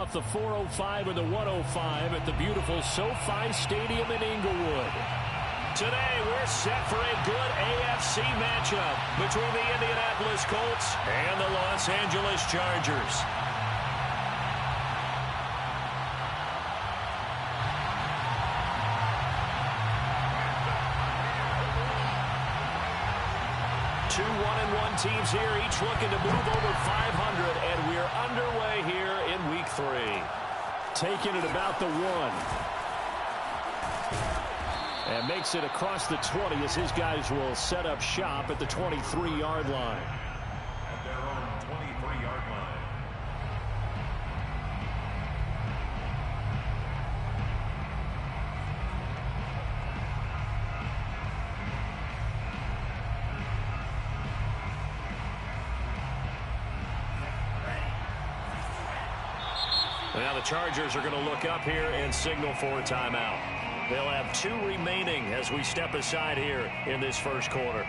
Off the 405 or the 105 at the beautiful SoFi Stadium in Inglewood. Today we're set for a good AFC matchup between the Indianapolis Colts and the Los Angeles Chargers. Two 1-1 teams here, each looking to move over 500, and we're underway here in Week 3. Taking it about the 1. And makes it across the 20 as his guys will set up shop at the 23-yard line. At their own 23-yard line. Now the Chargers are going to look up here and signal for a timeout. They'll have 2 remaining as we step aside here in this first quarter.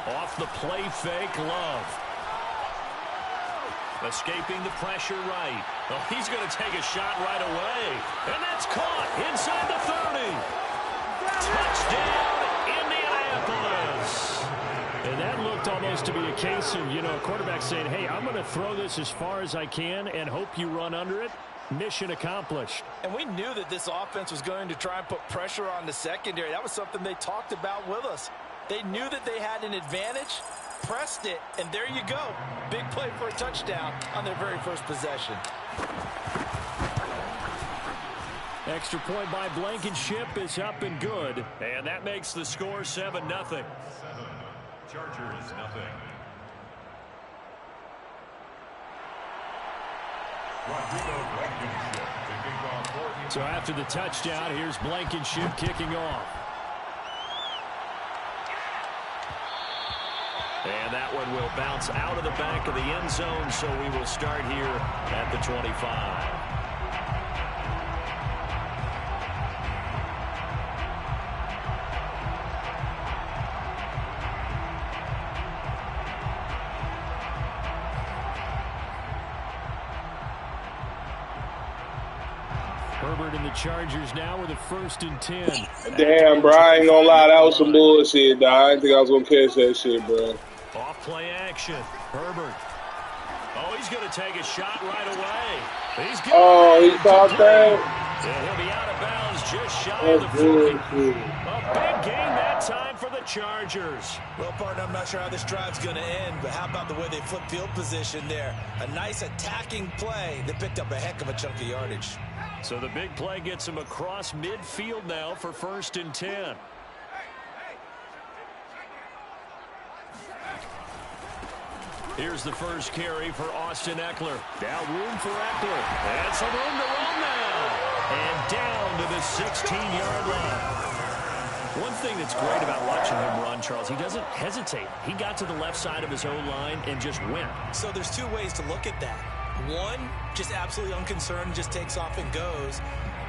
Off the play fake, Love. Escaping the pressure right. Well, he's going to take a shot right away. And that's caught inside the 30. Touchdown, Indianapolis. And that looked almost to be a case of, a quarterback saying, hey, I'm going to throw this as far as I can and hope you run under it. Mission accomplished. And we knew that this offense was going to try and put pressure on the secondary. That was something they talked about with us. They knew that they had an advantage, pressed it, and there you go. Big play for a touchdown on their very first possession. Extra point by Blankenship is up and good. And that makes the score 7-0. 7. Chargers, nothing. So after the touchdown, here's Blankenship kicking off. And that one will bounce out of the back of the end zone, so we will start here at the 25. Herbert and the Chargers now with a 1st and 10. Damn, bro, I ain't gonna lie, that was some bullshit, dog. I didn't think I was gonna catch that shit, bro. Off play action. Herbert. Oh, he's going to take a shot right away. He's he caught that. And he'll be out of bounds just shy of the 40. A big game that time for the Chargers. Well, partner, I'm not sure how this drive's going to end, but how about the way they flip field position there? A nice attacking play that picked up a heck of a chunk of yardage. So the big play gets him across midfield now for 1st and 10. Here's the first carry for Austin Eckler. Now room for Eckler. And some room to run now. And down to the 16-yard line. One thing that's great about watching him run, Charles, he doesn't hesitate. He got to the left side of his own line and just went. So there's 2 ways to look at that. One, just absolutely unconcerned, just takes off and goes.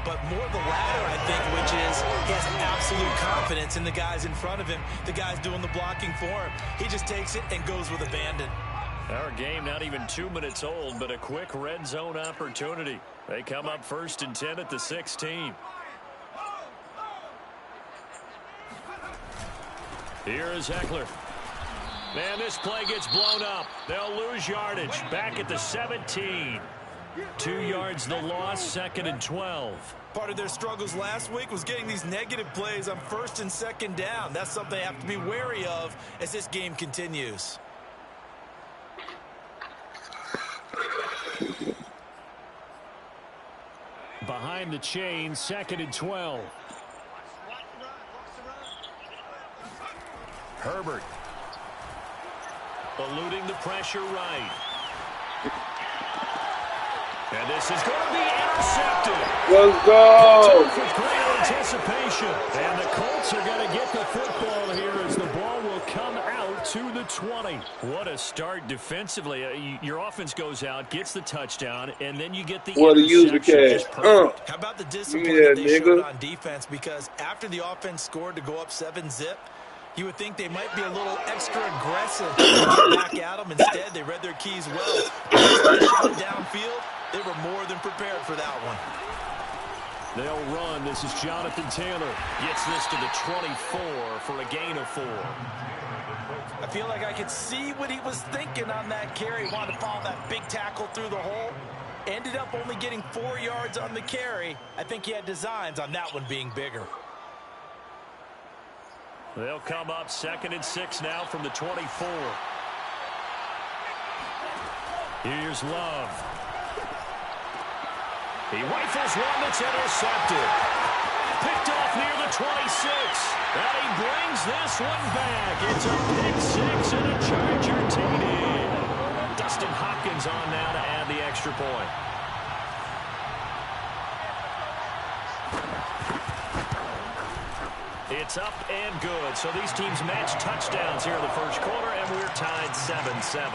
But more the latter, I think, which is he has absolute confidence in the guys in front of him, the guys doing the blocking for him. He just takes it and goes with abandon. Our game not even 2 minutes old, but a quick red zone opportunity. They come up 1st and 10 at the 16. Here is Eckler. And this play gets blown up. They'll lose yardage. Back at the 17. 2 yards the loss, 2nd and 12. Part of their struggles last week was getting these negative plays on 1st and 2nd down. That's something they have to be wary of as this game continues. Behind the chain, 2nd and 12. Herbert. Eluding the pressure right. And this is going to be intercepted. Let's go. With great anticipation. And the Colts are going to get the football here as the ball will come out to the 20. What a start defensively. Your offense goes out, gets the touchdown, and then you get the What a user interception. cash. Just perfect. How about the discipline Yeah, that they showed nigga. on defense? Because after the offense scored to go up 7-zip, you would think they might be a little extra aggressive to get back at them. Instead, they read their keys well. Once they shot downfield, they were more than prepared for that one. They'll run. This is Jonathan Taylor. Gets this to the 24 for a gain of 4. I feel like I could see what he was thinking on that carry. Wanted to follow that big tackle through the hole. Ended up only getting 4 yards on the carry. I think he had designs on that one being bigger. They'll come up 2nd and 6 now from the 24. Here's Love. He rifles one that's intercepted. Picked off near the 26. And he brings this one back. It's a pick 6 and a Charger TD. Dustin Hopkins on now to add the extra point. It's up and good. So these teams match touchdowns here in the first quarter, and we're tied 7-7.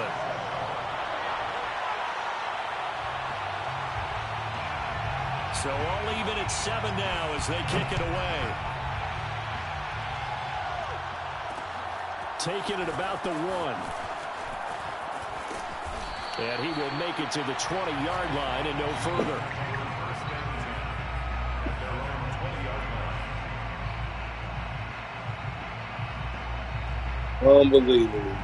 So all even at 7 now as they kick it away. Taking it about the 1. And he will make it to the 20-yard line and no further. Unbelievable.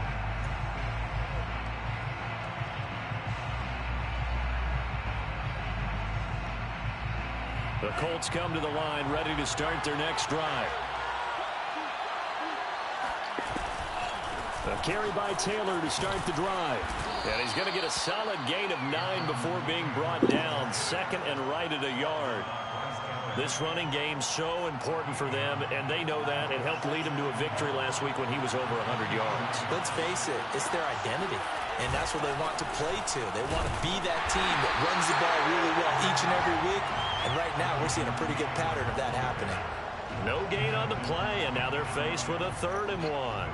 The Colts come to the line, ready to start their next drive. A carry by Taylor to start the drive. And he's going to get a solid gain of 9 before being brought down. 2nd and right at a yard. This running game's so important for them, and they know that. It helped lead him to a victory last week when he was over 100 yards. Let's face it, it's their identity, and that's what they want to play to. They want to be that team that runs the ball really well each and every week, and right now we're seeing a pretty good pattern of that happening. No gain on the play, and now they're faced with a 3rd and 1.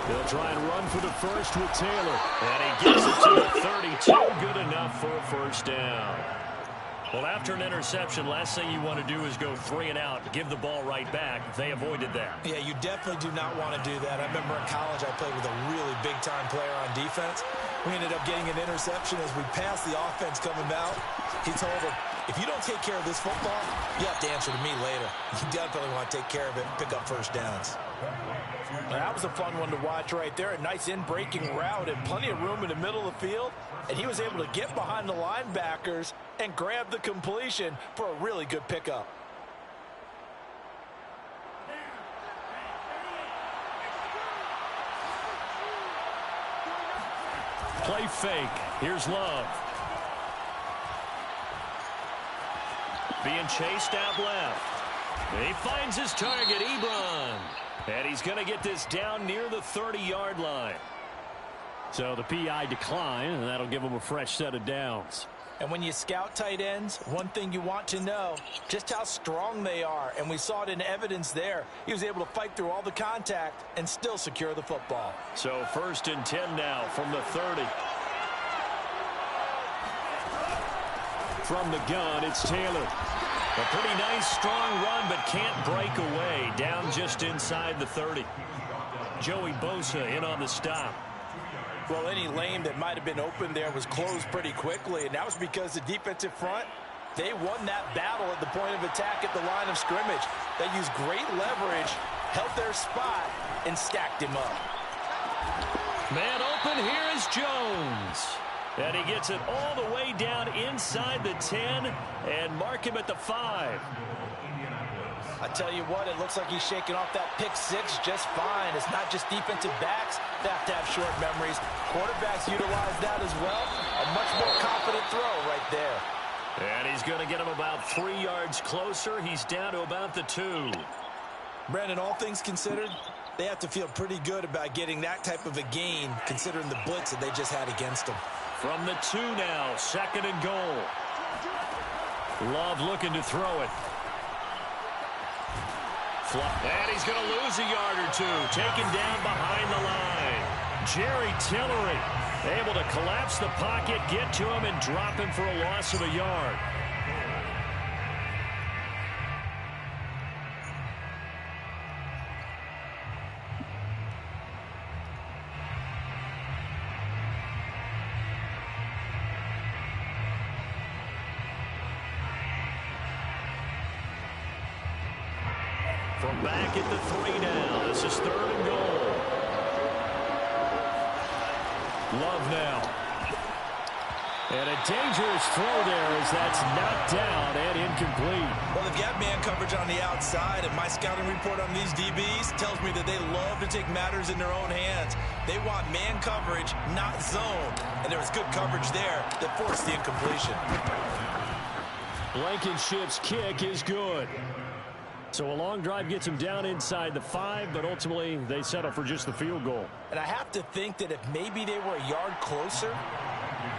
They'll try and run for the first with Taylor. And he gets it to the 32. Good enough for a first down. Well, after an interception, last thing you want to do is go 3 and out, give the ball right back. They avoided that. Yeah, you definitely do not want to do that. I remember in college I played with a really big-time player on defense. We ended up getting an interception as we passed the offense coming out. He told him, if you don't take care of this football, you have to answer to me later. You definitely want to take care of it and pick up first downs. That was a fun one to watch right there. A nice in-breaking route and plenty of room in the middle of the field. And he was able to get behind the linebackers and grab the completion for a really good pickup. Play fake. Here's Love. Being chased out left. He finds his target, Ebron. And he's going to get this down near the 30-yard line. So the PI decline, and that'll give him a fresh set of downs. And when you scout tight ends, one thing you want to know, just how strong they are. And we saw it in evidence there. He was able to fight through all the contact and still secure the football. So 1st and 10 now from the 30. From the gun, it's Taylor. A pretty nice, strong run, but can't break away. Down just inside the 30. Joey Bosa in on the stop. Well, any lane that might have been open there was closed pretty quickly, and that was because the defensive front, they won that battle at the point of attack at the line of scrimmage. They used great leverage, held their spot, and stacked him up. Man open, here is Jones. And he gets it all the way down inside the 10 and mark him at the 5. I tell you what, it looks like he's shaking off that pick 6 just fine. It's not just defensive backs that have to have short memories. Quarterbacks utilize that as well. A much more confident throw right there. And he's going to get him about 3 yards closer. He's down to about the 2. Brandon, all things considered, they have to feel pretty good about getting that type of a gain, considering the blitz that they just had against them. From the 2 now, 2nd and goal. Love looking to throw it. And he's going to lose a yard or 2, taken down behind the line. Jerry Tillery able to collapse the pocket, get to him, and drop him for a loss of a yard. From back at the 3 now. This is 3rd and goal. Love now. And a dangerous throw there as that's knocked down and incomplete. Well, they've got man coverage on the outside, and my scouting report on these DBs tells me that they love to take matters in their own hands. They want man coverage, not zone. And there was good coverage there that forced the incompletion. Blankenship's kick is good. So a long drive gets him down inside the 5, but ultimately they settle for just the field goal. And I have to think that if maybe they were a yard closer,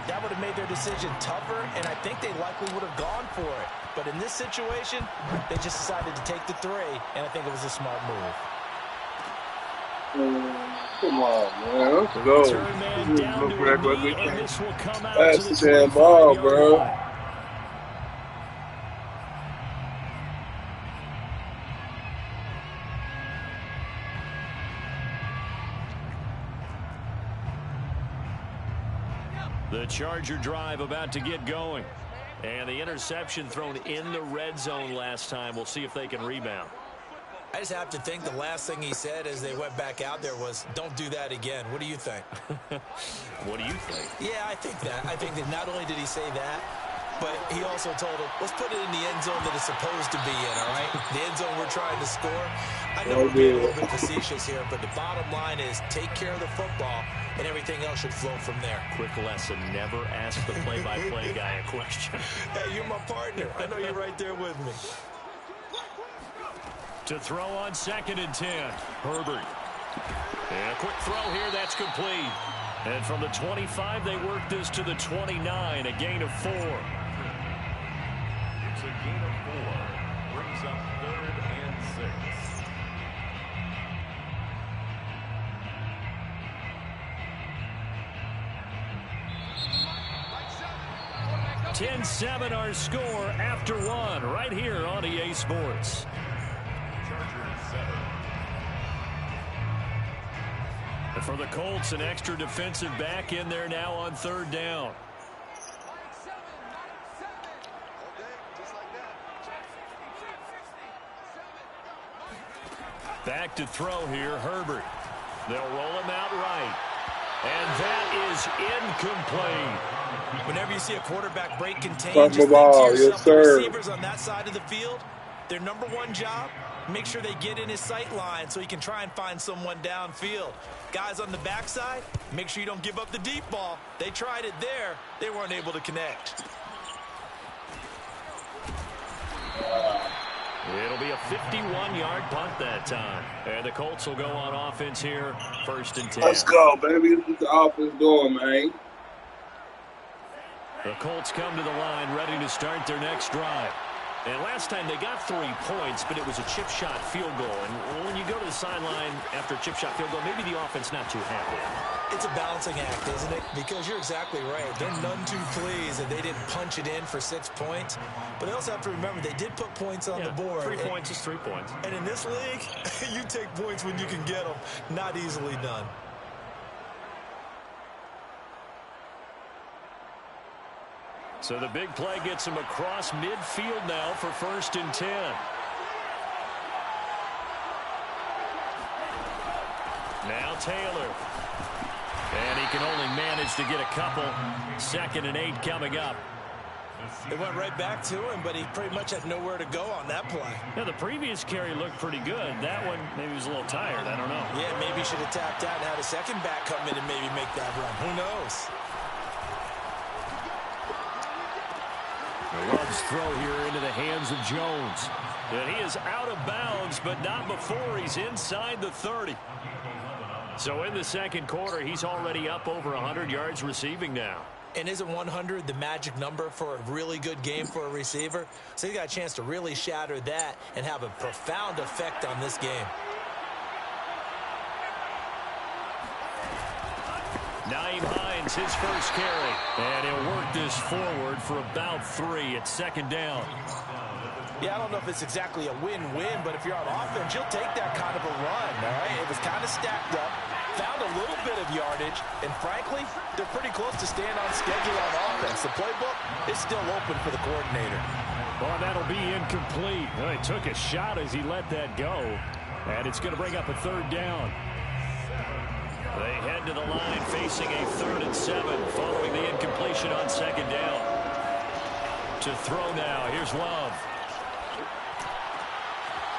that would have made their decision tougher, and I think they likely would have gone for it. But in this situation, they just decided to take the 3, and I think it was a smart move. Come on, man. Let's go. Turn man down to a knee, and this will come out That's to the the damn ball, 25-yard bro. line. The Charger drive about to get going. And the interception thrown in the red zone last time. We'll see if they can rebound. I just have to think the last thing he said as they went back out there was, don't do that again. What do you think? What do you think? Yeah, I think that. I think that not only did he say that, but he also told him, let's put it in the end zone that it's supposed to be in, all right? The end zone we're trying to score. I know we're being a little bit facetious here, but the bottom line is take care of the football, and everything else should flow from there. Quick lesson, never ask the play-by-play guy a question. Hey, you're my partner. I know you're right there with me. To throw on 2nd and 10, Herbert. And a quick throw here, that's complete. And from the 25, they work this to the 29, a gain of 4. It's a gain of 4. Brings up 3rd and 6. 10-7 our score after 1 right here on EA Sports. Chargers 7. And for the Colts, an extra defensive back in there now on 3rd down. Back to throw here, Herbert. They'll roll him out right. And that is incomplete. Whenever you see a quarterback break contain, Fuck just the think to ball. yourself, Yes, the sir. receivers on that side of the field, their number one job, make sure they get in his sight line so he can try and find someone downfield. Guys on the backside, make sure you don't give up the deep ball. They tried it there. They weren't able to connect. It'll be a 51-yard punt that time. And the Colts will go on offense here, 1st and 10. Let's go, baby. This is the offense doing, man. The Colts come to the line ready to start their next drive. And last time they got 3 points, but it was a chip shot field goal. And when you go to the sideline after a chip shot field goal, maybe the offense not too happy. It's a balancing act, isn't it? Because you're exactly right. They're none too pleased that they didn't punch it in for 6 points. But they also have to remember they did put points on the board. 3 points is 3 points. And in this league, you take points when you can get them. Not easily done. So the big play gets him across midfield now for 1st and 10. Now Taylor. And he can only manage to get a couple. 2nd and 8 coming up. It went right back to him, but he pretty much had nowhere to go on that play. Yeah, the previous carry looked pretty good. That one, maybe he was a little tired. I don't know. Yeah, maybe he should have tapped out and had a second back come in and maybe make that run. Who knows? The Ruggs throw here into the hands of Jones. And he is out of bounds, but not before he's inside the 30. So in the second quarter, he's already up over 100 yards receiving now. And isn't 100 the magic number for a really good game for a receiver? So he got a chance to really shatter that and have a profound effect on this game. Naeem Hines, his first carry. And he'll work this forward for about 3 at second down. Yeah, I don't know if it's exactly a win-win, but if you're on offense, you'll take that kind of a run, all right? It was kind of stacked up, found a little bit of yardage, and frankly, they're pretty close to staying on schedule on offense. The playbook is still open for the coordinator. Well, that'll be incomplete. Well, he took a shot as he let that go, and it's going to bring up a third down. They head to the line facing a 3rd and 7 following the incompletion on second down. To throw now, here's Love.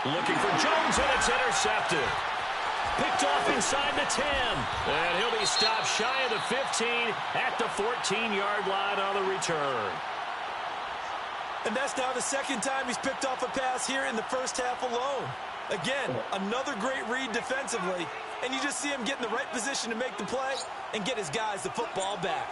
Looking for Jones, and it's intercepted. Picked off inside the 10. And he'll be stopped shy of the 15 at the 14-yard line on the return. And that's now the second time he's picked off a pass here in the first half alone. Again, another great read defensively. And you just see him get in the right position to make the play and get his guys the football back.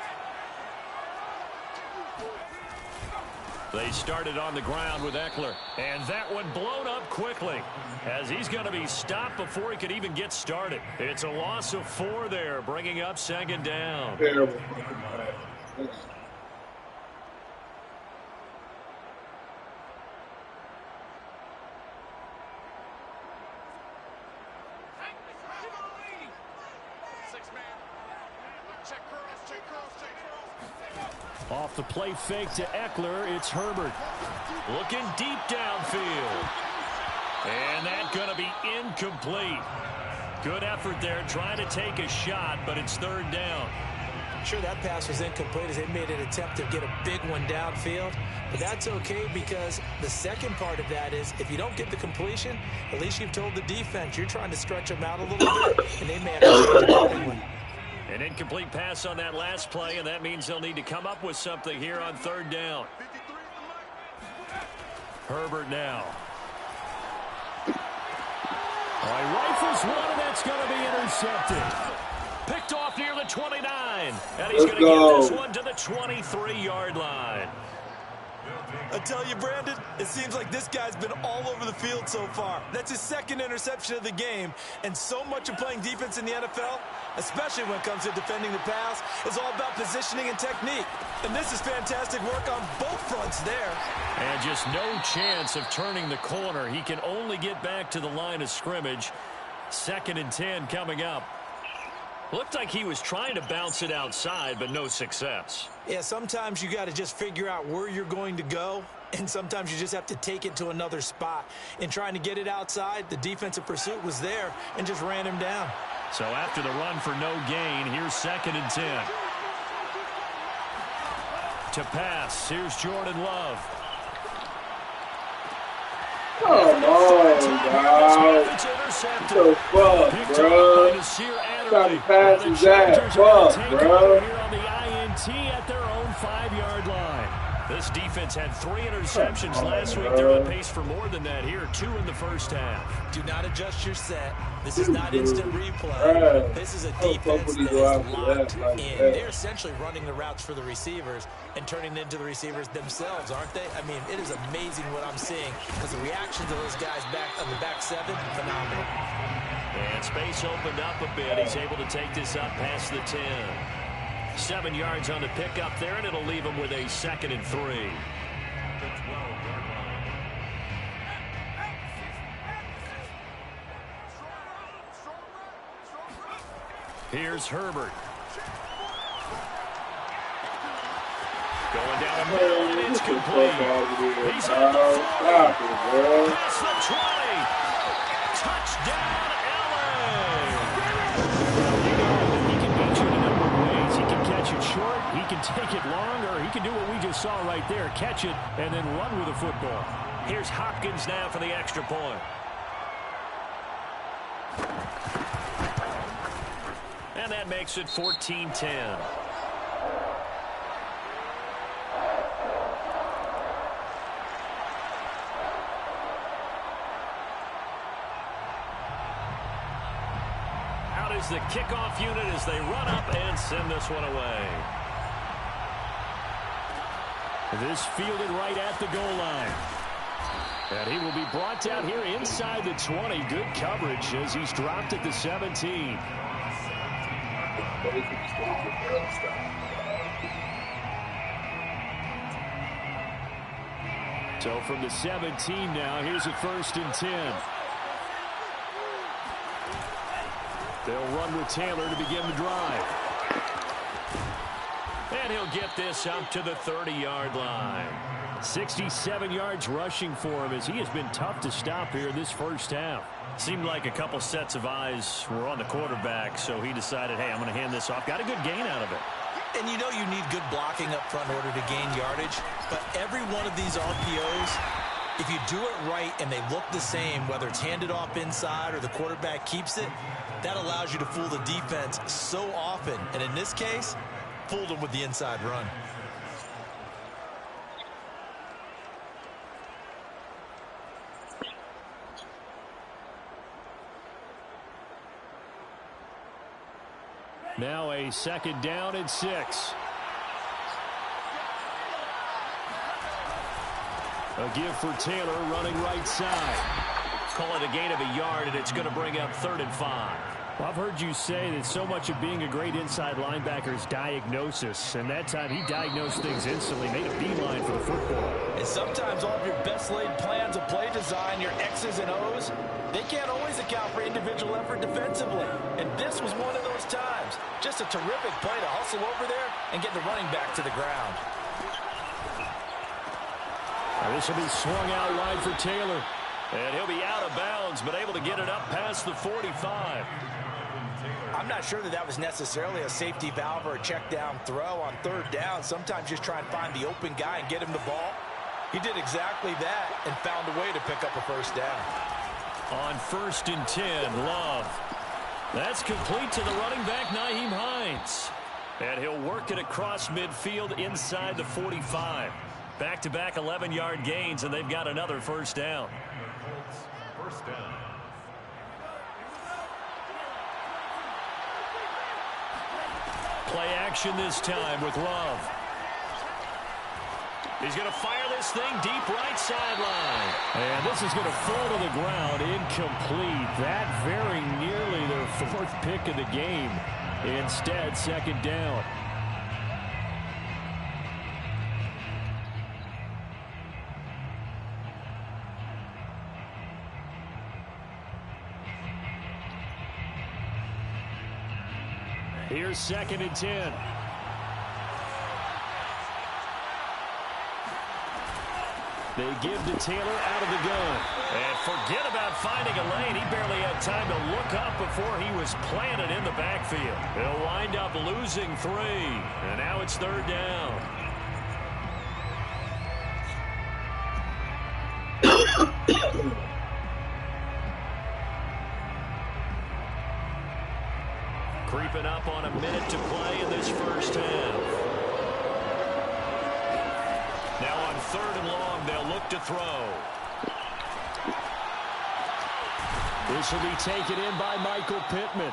They started on the ground with Eckler, and that one blown up quickly as he's going to be stopped before he could even get started. It's a loss of 4 there, bringing up second down. Terrible. Off the play fake to Eckler, it's Herbert. Looking deep downfield. And that's going to be incomplete. Good effort there trying to take a shot, but it's 3rd down. Sure, that pass was incomplete as they made an attempt to get a big one downfield. But that's okay because the second part of that is if you don't get the completion, at least you've told the defense you're trying to stretch them out a little bit, and they may have to change it accordingly. An incomplete pass on that last play, and that means they'll need to come up with something here on 3rd down. Herbert now. All right, rifles one, and that's going to be intercepted. Picked off near the 29, and he's going to get this one to the 23-yard line. I tell you, Brandon, it seems like this guy's been all over the field so far. That's his 2nd interception of the game, and so much of playing defense in the NFL, especially when it comes to defending the pass, is all about positioning and technique. And this is fantastic work on both fronts there. And just no chance of turning the corner. He can only get back to the line of scrimmage. 2nd and 10 coming up. Looked like he was trying to bounce it outside, but no success. Yeah, sometimes you got to just figure out where you're going to go, and sometimes you just have to take it to another spot. In trying to get it outside, the defensive pursuit was there and just ran him down. So after the run for no gain, here's 2nd and 10. To pass, here's Jordan Love. Come on, guys. It's intercepted. What the fuck, bro? Trying to pass his ass. Fuck, bro. Here on the INT at their own 5-yard line. This defense had 3 interceptions last week. They're on pace for more than that here. 2 in the first half. Do not adjust your set. This is not instant replay. This is a defense that is locked in. They're essentially running the routes for the receivers and turning it into the receivers themselves, aren't they? I mean, it is amazing what I'm seeing because the reactions of those guys back on the back 7, phenomenal. And space opened up a bit. He's able to take this up past the 10. 7 yards on the pickup there, and it'll leave him with a 2nd and 3. Here's Herbert. Going down the middle, and it's complete. He's on the 40. Past the 20. Touchdown, LA. He can beat you in a number of ways. He can catch it short, he can take it long, or he can do what we just saw right there, catch it and then run with the football. Here's Hopkins now for the extra point. And that makes it 14-10. is the kickoff unit as they run up and send this one away. This fielded right at the goal line. And he will be brought down here inside the 20. Good coverage as he's dropped at the 17. So from the 17 now, here's a 1st and 10. They'll run with Taylor to begin the drive. And he'll get this up to the 30-yard line. 67 yards rushing for him as he has been tough to stop here in this first half. Seemed like a couple sets of eyes were on the quarterback, so he decided, hey, I'm going to hand this off. Got a good gain out of it. And you know you need good blocking up front in order to gain yardage, but every one of these RPOs, if you do it right and they look the same, whether it's handed off inside or the quarterback keeps it, that allows you to fool the defense so often. And in this case, fooled them with the inside run. Now a 2nd down and 6. A give for Taylor running right side. Call it a gain of a yard, and it's going to bring up 3rd and 5. Well, I've heard you say that so much of being a great inside linebacker is diagnosis, and that time he diagnosed things instantly, made a beeline for the football. And sometimes all of your best laid plans of play design, your X's and O's, they can't always account for individual effort defensively. And this was one of those times. Just a terrific play to hustle over there and get the running back to the ground. Now this will be swung out wide for Taylor. And he'll be out of bounds, but able to get it up past the 45. I'm not sure that was necessarily a safety valve or a check down throw on 3rd down. Sometimes just try and find the open guy and get him the ball. He did exactly that and found a way to pick up a 1st down. On 1st and 10, Love. That's complete to the running back, Nyheim Hines. And he'll work it across midfield inside the 45. Back-to-back 11-yard gains, and they've got another 1st down. 1st down. Play action this time with Love. He's going to fire this thing deep right sideline. And this is going to fall to the ground incomplete. That very nearly their 4th pick of the game. Instead, 2nd down. Here's 2nd and 10. They give to Taylor out of the gun. And forget about finding a lane. He barely had time to look up before he was planted in the backfield. He'll wind up losing 3. And now it's 3rd down. Creeping up on a minute to play in this first half. Now on 3rd and long, they'll look to throw. This will be taken in by Michael Pittman.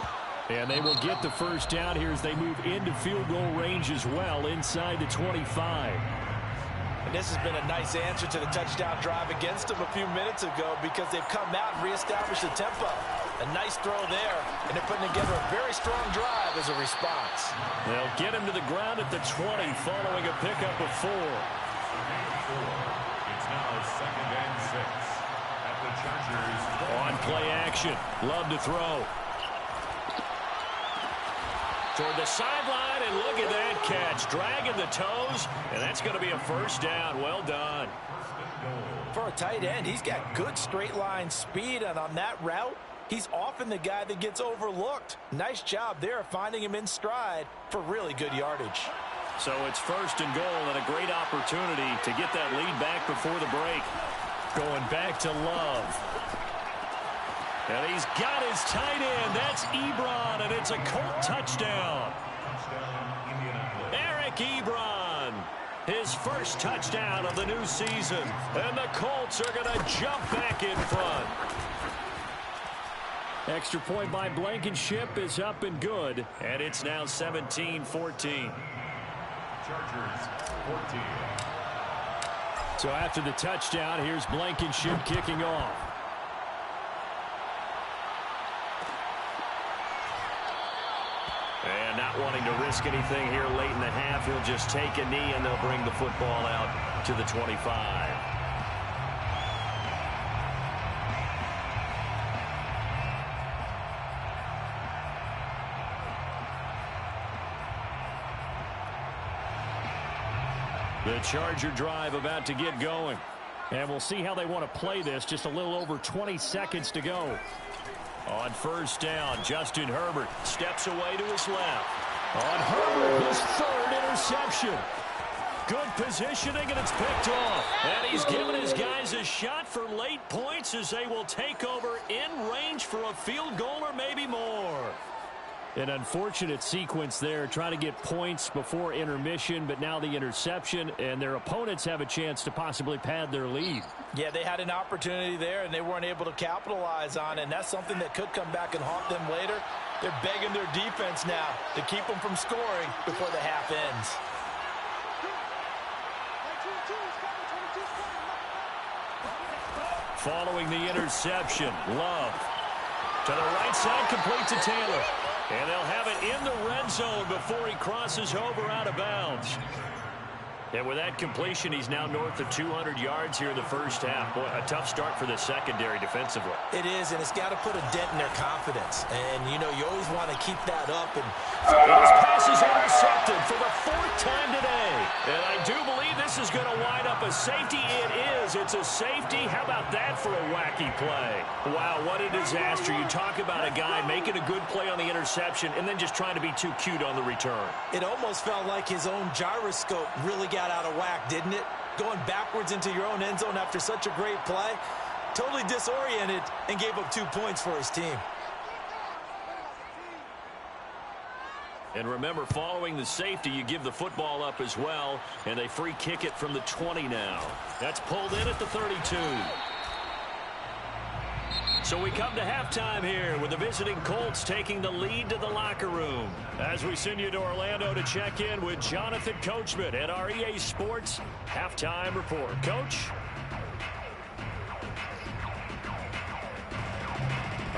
And they will get the 1st down here as they move into field goal range as well inside the 25. And this has been a nice answer to the touchdown drive against them a few minutes ago because they've come out and reestablished the tempo. A nice throw there, and they're putting together a very strong drive as a response. They'll get him to the ground at the 20 following a pickup of 4. It's now 2nd and 6 at the Chargers. On play action, Love to throw. Toward the sideline, and look at that catch. Dragging the toes, and that's going to be a 1st down. Well done. For a tight end, he's got good straight line speed, and on that route, he's often the guy that gets overlooked. Nice job there finding him in stride for really good yardage. So it's 1st and goal and a great opportunity to get that lead back before the break. Going back to Love. And he's got his tight end. That's Ebron, and it's a Colt touchdown. Eric Ebron, his 1st touchdown of the new season. And the Colts are going to jump back in front. Extra point by Blankenship is up and good, and it's now 17-14. Chargers 14. So after the touchdown, here's Blankenship kicking off. And not wanting to risk anything here late in the half, he'll just take a knee and they'll bring the football out to the 25. The Charger drive about to get going. And we'll see how they want to play this. Just a little over 20 seconds to go. On first down, Justin Herbert steps away to his left. On Herbert, his third interception. Good positioning, and it's picked off. And he's given his guys a shot for late points as they will take over in range for a field goal or maybe more. An unfortunate sequence there, trying to get points before intermission, but now the interception, and their opponents have a chance to possibly pad their lead. Yeah, they had an opportunity there, and they weren't able to capitalize on it, and that's something that could come back and haunt them later. They're begging their defense now to keep them from scoring before the half ends. Following the interception, Love to the right side, complete to Taylor. And they'll have it in the red zone before he crosses over out of bounds. And with that completion, he's now north of 200 yards here in the first half. Boy, a tough start for the secondary defensively. It is, and it's got to put a dent in their confidence. And, you know, you always want to keep that up. And his pass is intercepted for the fourth time today. And I do believe this is going to wind up a safety. It is. It's a safety. How about that for a wacky play? Wow, what a disaster. You talk about a guy making a good play on the interception and then just trying to be too cute on the return. It almost felt like his own gyroscope really got out of whack, didn't it? Going backwards into your own end zone after such a great play. Totally disoriented and gave up 2 points for his team. And remember, following the safety, you give the football up as well, and they free kick it from the 20 now. That's pulled in at the 32. So we come to halftime here with the visiting Colts taking the lead to the locker room. As we send you to Orlando to check in with Jonathan Coachman at our EA Sports Halftime Report. Coach?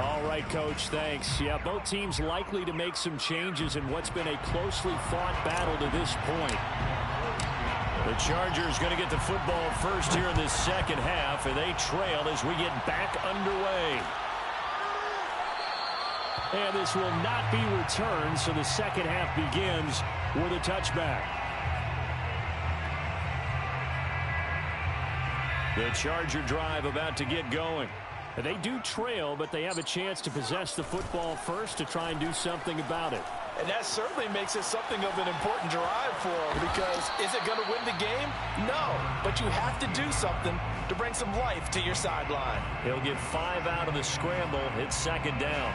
All right, Coach, thanks. Yeah, both teams likely to make some changes in what's been a closely fought battle to this point. The Chargers going to get the football first here in this second half, and they trail as we get back underway. And this will not be returned, so the second half begins with a touchback. The Charger drive about to get going. They do trail, but they have a chance to possess the football first to try and do something about it. And that certainly makes it something of an important drive for them, because is it going to win the game? No, but you have to do something to bring some life to your sideline. He'll get 5 out of the scramble. It's second down.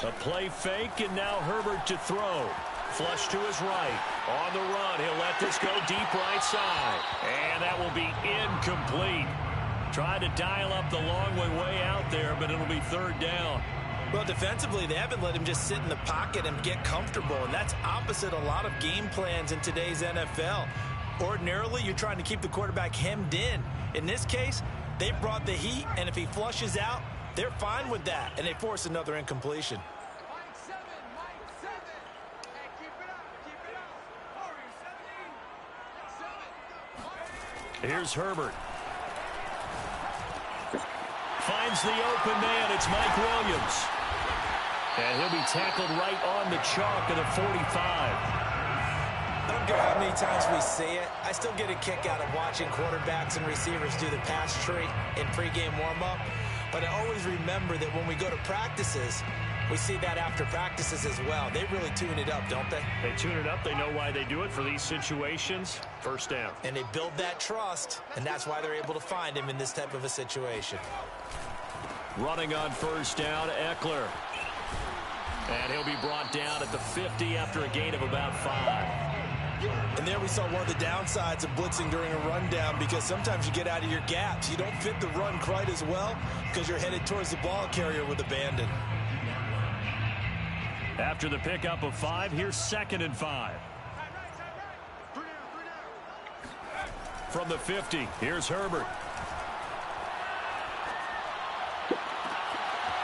A play fake, and now Herbert to throw. Flush to his right. On the run, he'll let this go deep right side. And that will be incomplete. Tried to dial up the long way out there, but it'll be third down. Well, defensively, they haven't let him just sit in the pocket and get comfortable, and that's opposite a lot of game plans in today's NFL. Ordinarily, you're trying to keep the quarterback hemmed in. In this case, they brought the heat, and if he flushes out, they're fine with that, and they force another incompletion. Here's Herbert. Finds the open man. It's Mike Williams. And he'll be tackled right on the chalk of the 45. I don't care how many times we see it. I still get a kick out of watching quarterbacks and receivers do the pass tree in pregame warm-up. But I always remember that when we go to practices, we see that after practices as well. They really tune it up, don't they? They tune it up. They know why they do it for these situations. First down. And they build that trust, and that's why they're able to find him in this type of a situation. Running on first down, Eckler. And he'll be brought down at the 50 after a gain of about 5. And there we saw one of the downsides of blitzing during a rundown, because sometimes you get out of your gaps. You don't fit the run quite as well because you're headed towards the ball carrier with abandon. After the pickup of 5, here's 2nd and 5. From the 50, here's Herbert.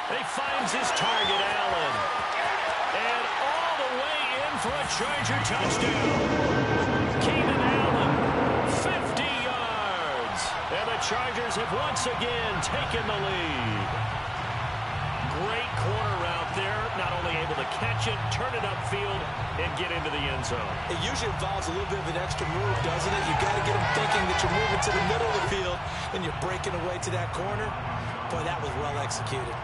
He finds his target, Allen. And all the way in for a Charger touchdown. Keenan Allen, 50 yards. And the Chargers have once again taken the lead. Great corner route there. Not only able to catch it, turn it upfield, and get into the end zone. It usually involves a little bit of an extra move, doesn't it? You've got to get them thinking that you're moving to the middle of the field and you're breaking away to that corner. Boy, that was well executed.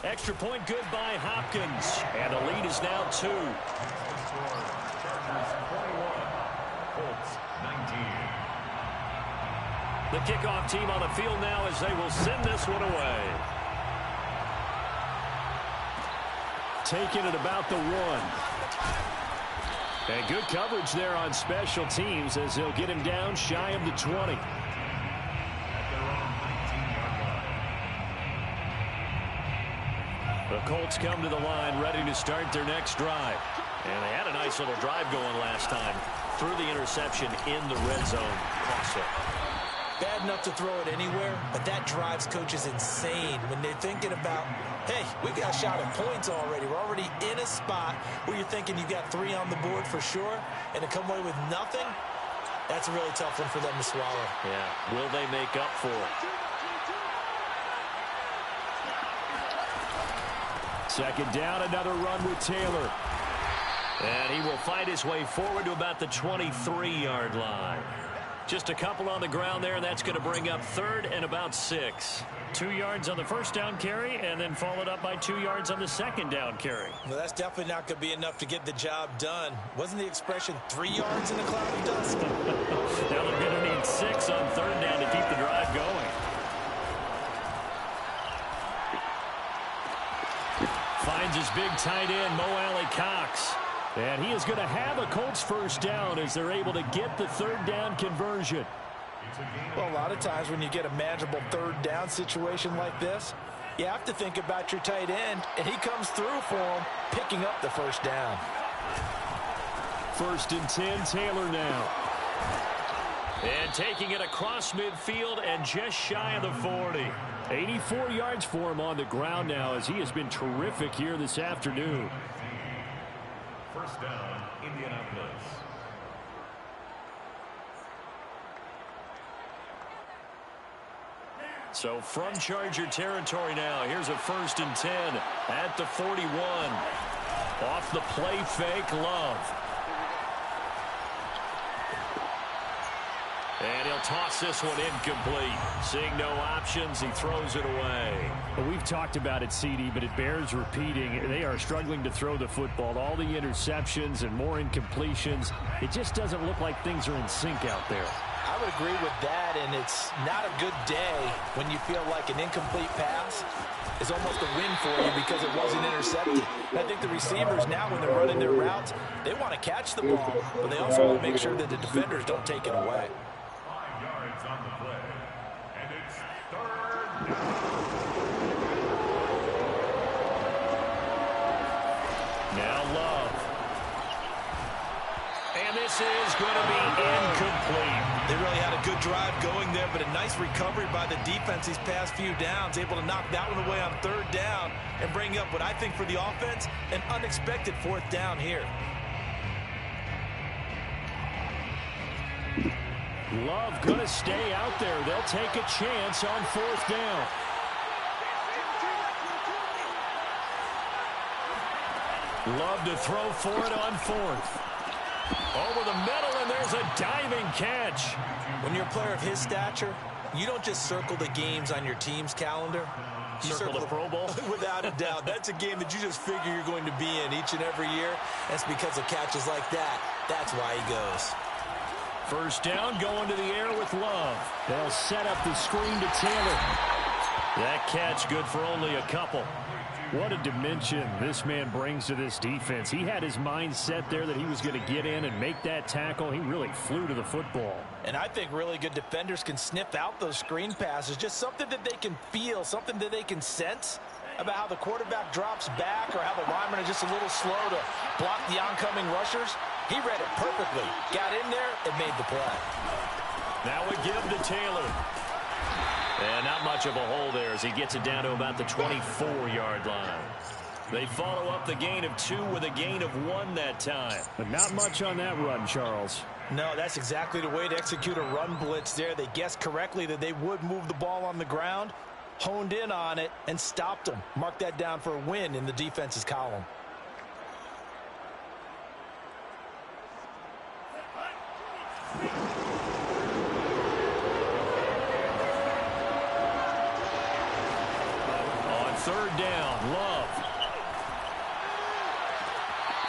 Extra point good by Hopkins. And the lead is now 2. The kickoff team on the field now as they will send this one away. Taking it about the 1. And good coverage there on special teams as they'll get him down shy of the 20. The Colts come to the line ready to start their next drive. And they had a nice little drive going last time. Threw the interception in the red zone. Cost it. Bad enough to throw it anywhere, but that drives coaches insane when they're thinking about, hey, we got a shot at points already. We're already in a spot where you're thinking you got 3 on the board for sure, and to come away with nothing, that's a really tough one for them to swallow. Yeah, will they make up for it? 2nd down, another run with Taylor. And he will find his way forward to about the 23-yard line. Just a couple on the ground there, and that's going to bring up 3rd and about 6. 2 yards on the first down carry, and then followed up by 2 yards on the 2nd down carry. Well, that's definitely not going to be enough to get the job done. Wasn't the expression 3 yards in a cloud of dust? Now they're going to need 6 on 3rd down to keep the drive going. Finds his big tight end, Mo Alley-Cox. And he is going to have a Colts first down as they're able to get the 3rd down conversion. Well, a lot of times when you get a manageable 3rd down situation like this, you have to think about your tight end, and he comes through for him, picking up the first down. 1st and 10, Taylor now. And taking it across midfield and just shy of the 40. 84 yards for him on the ground now as he has been terrific here this afternoon. 1st down, Indianapolis. So from Charger territory now, here's a 1st and 10 at the 41. Off the play fake, Love. And he'll toss this one incomplete. Seeing no options, he throws it away. Well, we've talked about it, CD, but it bears repeating. They are struggling to throw the football. All the interceptions and more incompletions. It just doesn't look like things are in sync out there. I would agree with that, and it's not a good day when you feel like an incomplete pass is almost a win for you because it wasn't intercepted. And I think the receivers now, when they're running their routes, they want to catch the ball, but they also want to make sure that the defenders don't take it away. 5 yards on the play. And it's 3rd down. Now Love. And this is going to be incomplete. They really had a good drive going there, but a nice recovery by the defense these past few downs, able to knock that one away on 3rd down and bring up what I think for the offense, an unexpected 4th down here. Love going to stay out there. They'll take a chance on 4th down. Love to throw for it on 4th. Over the middle, and there's a diving catch. When you're a player of his stature, you don't just circle the games on your team's calendar. You Circle the Pro Bowl? Without a doubt. That's a game that you just figure you're going to be in each and every year. That's because of catches like that. That's why he goes. 1st down, going to the air with Love. They'll set up the screen to Taylor. That catch good for only a couple. What a dimension this man brings to this defense. He had his mind set there that he was going to get in and make that tackle. He really flew to the football. And I think really good defenders can sniff out those screen passes. Just something that they can feel, something that they can sense about how the quarterback drops back or how the linemen are just a little slow to block the oncoming rushers. He read it perfectly. Got in there and made the play. Now we give to Taylor. And not much of a hole there as he gets it down to about the 24-yard line. They follow up the gain of 2 with a gain of 1 that time. But not much on that run, Charles. No, that's exactly the way to execute a run blitz there. They guessed correctly that they would move the ball on the ground, honed in on it, and stopped them. Mark that down for a win in the defense's column. Third down, Love.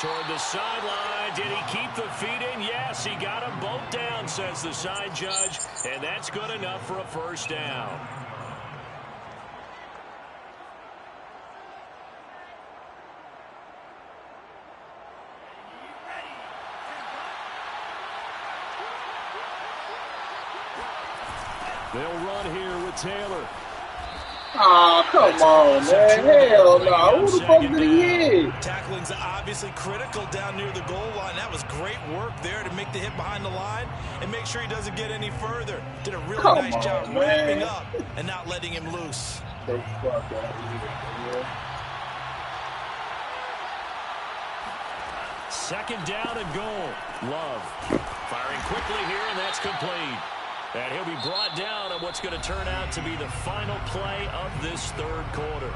Toward the sideline. Did he keep the feet in? Yes, he got them both down, says the side judge. And that's good enough for a first down. They'll run here with Taylor. Oh, come on, man. Hell no. Who the fuck did he hit? Tackling's obviously critical down near the goal line. That was great work there to make the hit behind the line and make sure he doesn't get any further. Did a really nice job ramping up and not letting him loose. The fuck out of here, man. Second down and goal. Love firing quickly here, and that's complete. And he'll be brought down on what's going to turn out to be the final play of this third quarter.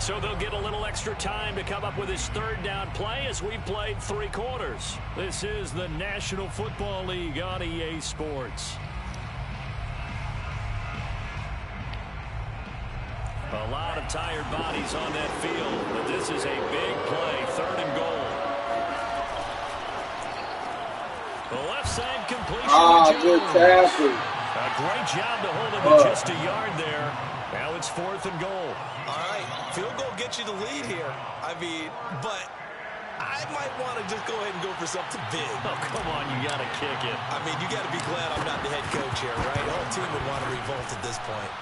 So they'll get a little extra time to come up with his third down play as we've played 3 quarters. This is the National Football League on EA Sports. A lot of tired bodies on that field, but this is a big play, 3rd and goal. The left side completion. Ah, good tackle. A great job to hold him to just a yard there. Now it's 4th and goal. All right, field goal gets you the lead here. I mean, but I might want to just go ahead and go for something big. Oh, come on, you got to kick it. I mean, you got to be glad I'm not the head coach here, right? The whole team would want to revolt at this point.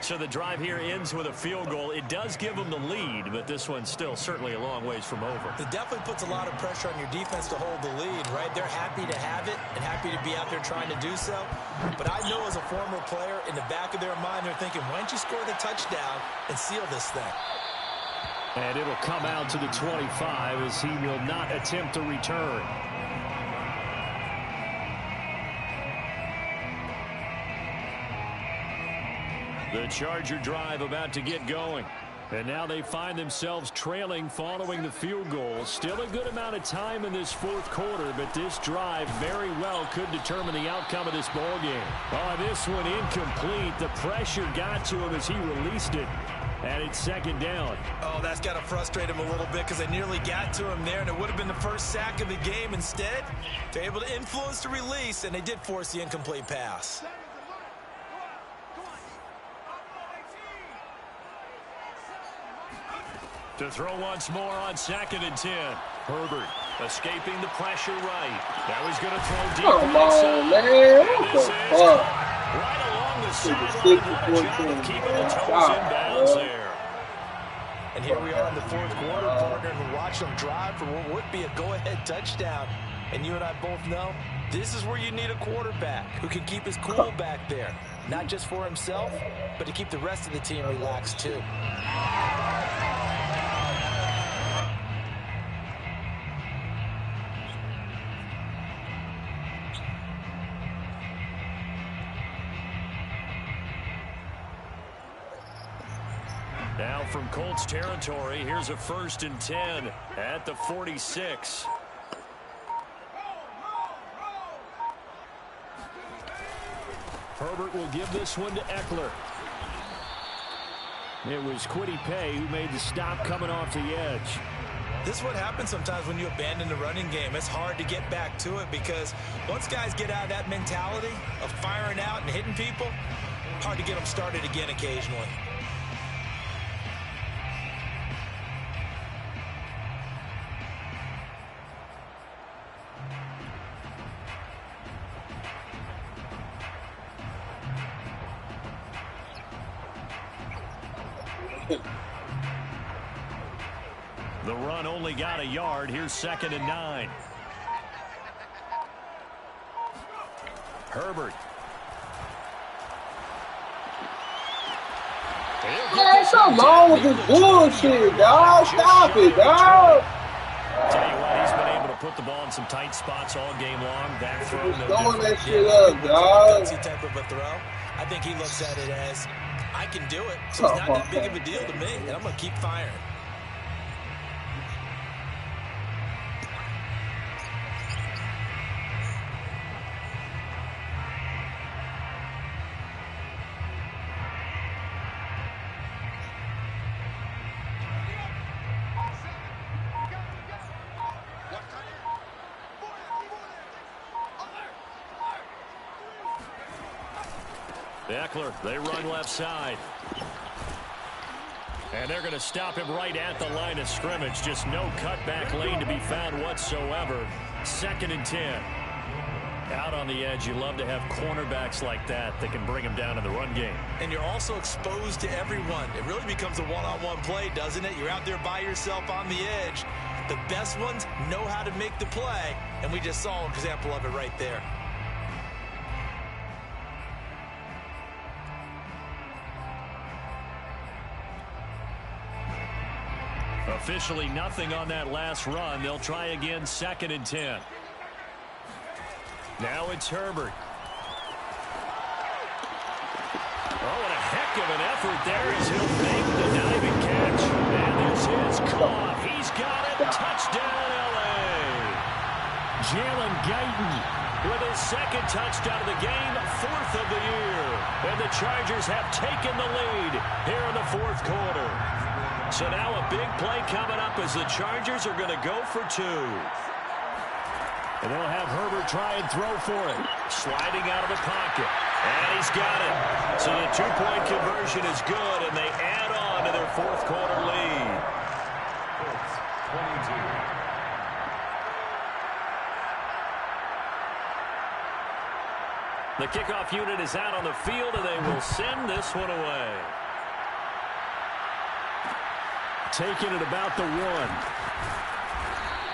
So the drive here ends with a field goal. It does give them the lead, but this one's still certainly a long ways from over. It definitely puts a lot of pressure on your defense to hold the lead, right? They're happy to have it and happy to be out there trying to do so. But I know as a former player, in the back of their mind, they're thinking, why don't you score the touchdown and seal this thing? And it'll come out to the 25 as he will not attempt to return. The Charger drive about to get going. And now they find themselves trailing following the field goal. Still a good amount of time in this 4th quarter, but this drive very well could determine the outcome of this ball game. Oh, this one incomplete. The pressure got to him as he released it. And it's 2nd down. Oh, that's got to frustrate him a little bit because they nearly got to him there, and it would have been the first sack of the game. Instead, they're able to influence the release, and they did force the incomplete pass. To throw once more on 2nd and 10. Herbert escaping the pressure right. Now he's going to throw deep. Come on, man. What the fuck? Right along the sideline. Keeping the toes in bounds there. And here we are in the 4th quarter, partner, and watch them drive for what would be a go-ahead touchdown. And you and I both know this is where you need a quarterback who can keep his cool back there. Not just for himself, but to keep the rest of the team relaxed too. Now from Colts territory, here's a 1st and 10 at the 46. Herbert will give this one to Eckler. It was Kwity Paye who made the stop coming off the edge. This is what happens sometimes when you abandon the running game. It's hard to get back to it because once guys get out of that mentality of firing out and hitting people, hard to get them started again occasionally. The run only got a yard. Here's 2nd and 9. Herbert. Man, come on with this bullshit, dog. Stop it, dog. Tell you what, he's been able to put the ball in some tight spots all game long. That throw, Just throwing that shit up, dog. Gutsy type of a throw. I think he looks at it as, I can do it, so it's not that big of a deal to me, and I'm going to keep firing. Eckler, they run left side. And they're going to stop him right at the line of scrimmage. Just no cutback lane to be found whatsoever. 2nd and 10. Out on the edge, you love to have cornerbacks like that that can bring him down in the run game. And you're also exposed to everyone. It really becomes a one-on-one play, doesn't it? You're out there by yourself on the edge. The best ones know how to make the play, and we just saw an example of it right there. Officially nothing on that last run. They'll try again, 2nd and 10. Now it's Herbert. Oh, and a heck of an effort there as he'll make the diving catch. And this is caught. He's got it. Touchdown, L.A. Jalen Guyton with his 2nd touchdown of the game, 4th of the year. And the Chargers have taken the lead here in the 4th quarter. So now a big play coming up as the Chargers are going to go for 2. And they'll have Herbert try and throw for it. Sliding out of the pocket. And he's got it. So the 2-point conversion is good, and they add on to their 4th quarter lead. It's 22. The kickoff unit is out on the field, and they will send this one away. Taking it about the 1.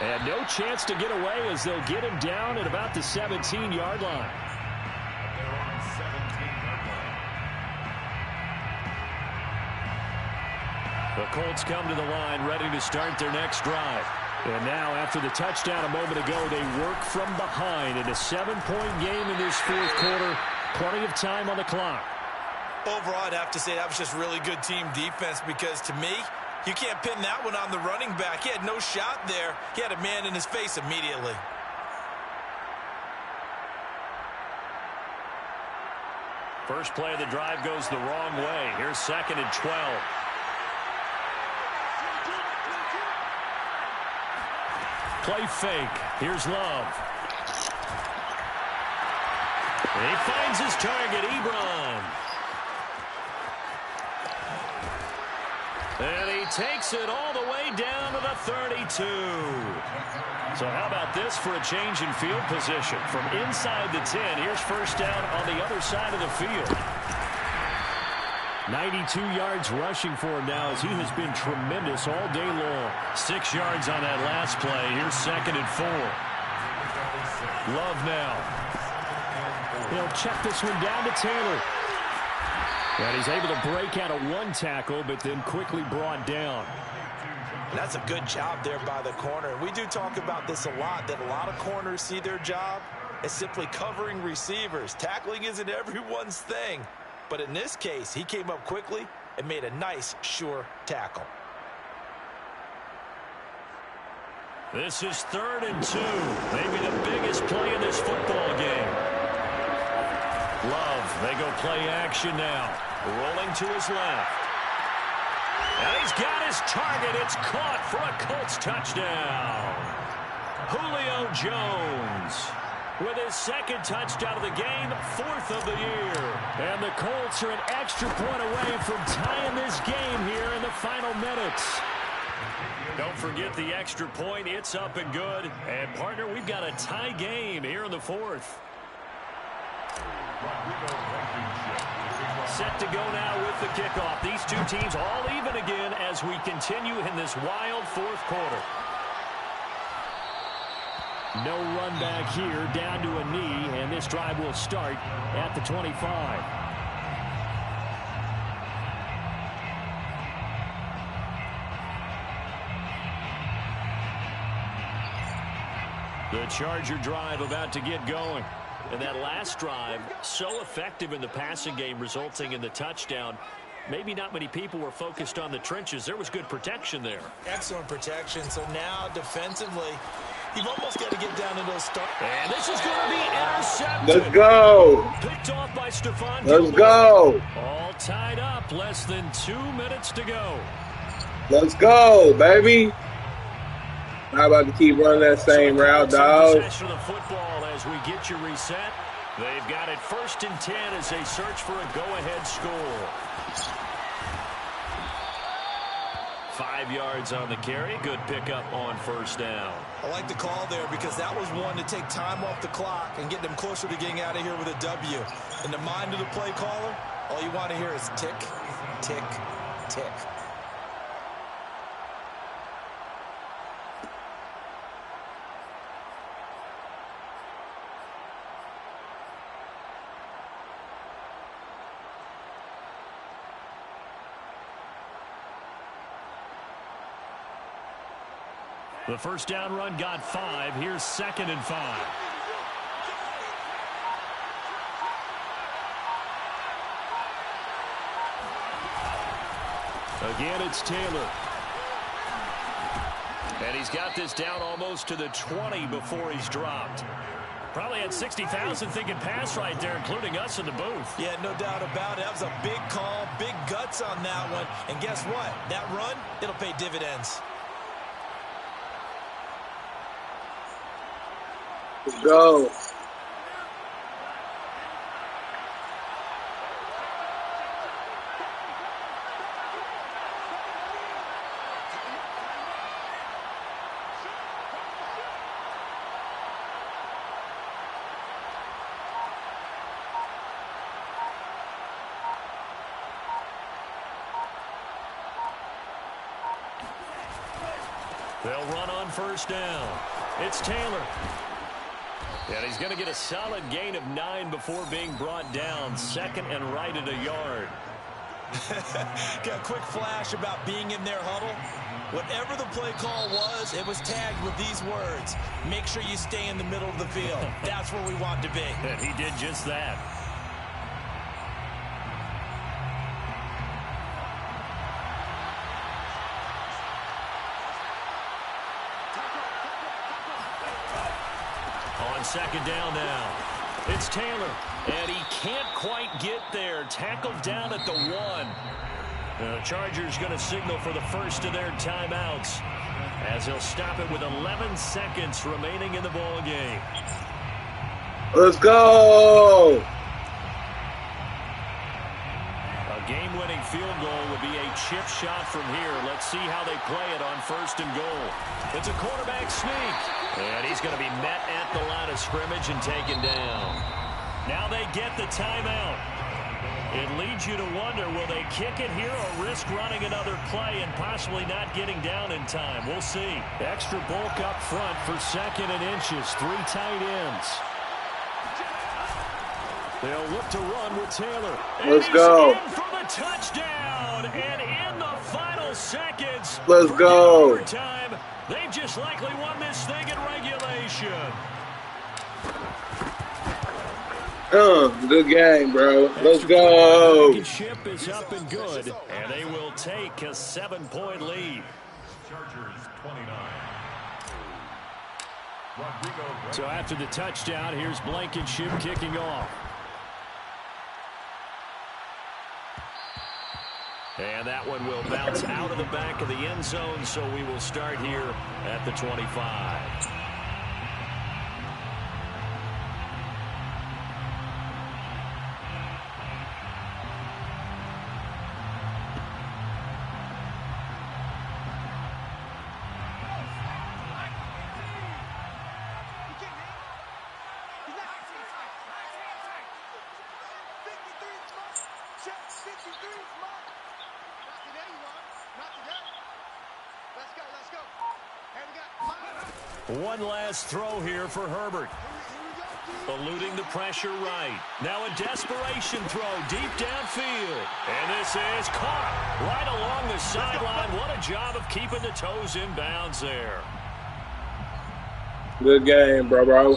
And no chance to get away as they'll get him down at about the 17-yard line. They're on 17-yard line. The Colts come to the line ready to start their next drive. And now, after the touchdown a moment ago, they work from behind in a 7-point game in this 4th quarter. Plenty of time on the clock. Overall, I'd have to say that was just really good team defense because, to me, you can't pin that one on the running back. He had no shot there. He had a man in his face immediately. First play of the drive goes the wrong way. Here's 2nd and 12. Play fake. Here's Love. And he finds his target, Ebron. And he takes it all the way down to the 32. So how about this for a change in field position? From inside the 10, here's first down on the other side of the field. 92 yards rushing for him now as he has been tremendous all day long. 6 yards on that last play. Here's 2nd and 4. Love now. He'll check this one down to Taylor. And he's able to break out of 1 tackle, but then quickly brought down. That's a good job there by the corner. We do talk about this a lot, that a lot of corners see their job as simply covering receivers. Tackling isn't everyone's thing. But in this case, he came up quickly and made a nice, sure tackle. This is 3rd and 2. Maybe the biggest play in this football game. Love, they go play action now. Rolling to his left. And he's got his target. It's caught for a Colts touchdown. Julio Jones with his 2nd touchdown of the game, 4th of the year. And the Colts are an extra point away from tying this game here in the final minutes. Don't forget the extra point. It's up and good. And, partner, we've got a tie game here in the 4th. Set to go now with the kickoff. These two teams all even again as we continue in this wild fourth quarter. No run back here, down to a knee, and this drive will start at the 25. The Charger drive about to get going. And that last drive, so effective in the passing game, resulting in the touchdown. Maybe not many people were focused on the trenches. There was good protection there. Excellent protection. So now defensively, you've almost got to get down to those start. And this is going to be intercepted. Let's go. Picked off by Stephon. Let's go. All tied up. Less than 2 minutes to go. Let's go, baby. How about to keep running that same route, dog? Possession of the football as we get you reset. They've got it 1st and 10 as they search for a go-ahead score. 5 yards on the carry. Good pickup on 1st down. I like the call there because that was one to take time off the clock and get them closer to getting out of here with a W. In the mind of the play caller, all you want to hear is tick, tick, tick. The 1st down run got 5. Here's 2nd and 5. Again, it's Taylor. And he's got this down almost to the 20 before he's dropped. Probably had 60,000 thinking pass right there, including us in the booth. Yeah, no doubt about it. That was a big call, big guts on that one. And guess what? That run, it'll pay dividends. Let's go. They'll run on 1st down. It's Taylor. And he's going to get a solid gain of 9 before being brought down. 2nd and right at a yard. Got a quick flash about being in their huddle. Whatever the play call was, it was tagged with these words. Make sure you stay in the middle of the field. That's where we want to be. And he did just that. On 2nd down now. It's Taylor. And he can't quite get there. Tackled down at the 1. The Chargers going to signal for the first of their timeouts as they'll stop it with 11 seconds remaining in the ball game. Let's go. A game-winning field goal will be a chip shot from here. Let's see how they play it on 1st and goal. It's a quarterback sneak. And he's going to be met at the line of scrimmage and taken down. Now they get the timeout. It leads you to wonder, will they kick it here or risk running another play and possibly not getting down in time? We'll see. Extra bulk up front for 2nd and inches. 3 tight ends. They'll look to run with Taylor. Let's go. In for the touchdown. And in the final seconds. Let's go. Overtime, they've just likely won this thing in regulation. Good game, bro. Let's go. Ship is up and good, and they will take a 7-point lead. Chargers 29. Rodrigo. So after the touchdown, here's Blankenship kicking off. And that one will bounce out of the back of the end zone, so we will start here at the 25. One last throw here for Herbert. Eluding the pressure right. Now a desperation throw deep downfield. And this is caught right along the sideline. What a job of keeping the toes in bounds there. Good game, bro.